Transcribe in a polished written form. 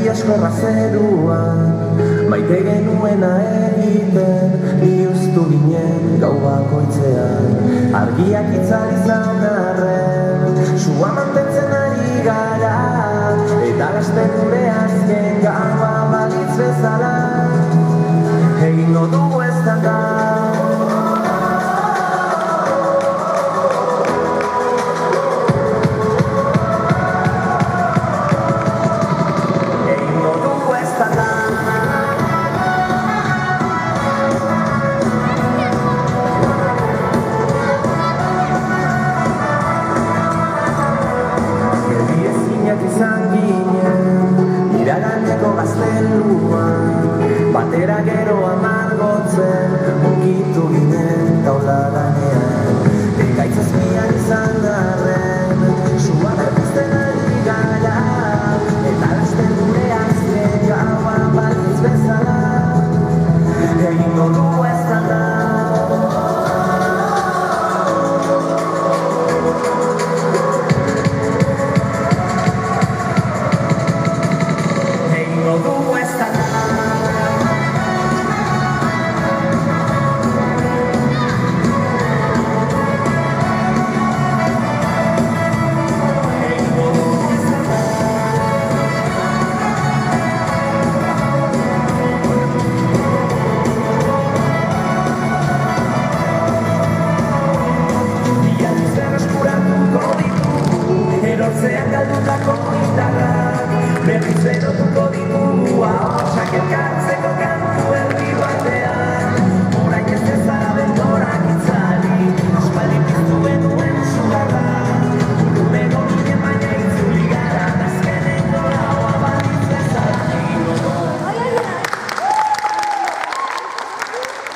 Eguraldi askorra zeruan, maite genuena egiten, bihuztu ginen gau bakoitzean. Argiak itzal izan arren, sua mantentzen ari gara, eta lasten gure azken gaua balitz bezala, egingo dugu ez da. Izan ginen, iraganeko gazteluan, batera gero amargotzen, mugitu ginen tauladanean. Ekaitzazpian izan arren, sua berpizten ari gara, eta lasten gure azken gaua balitz bezala, egingo dugu ez da. Erortzean galdutako indarrak, berriz erotuko ditu, ahotsak elkartzen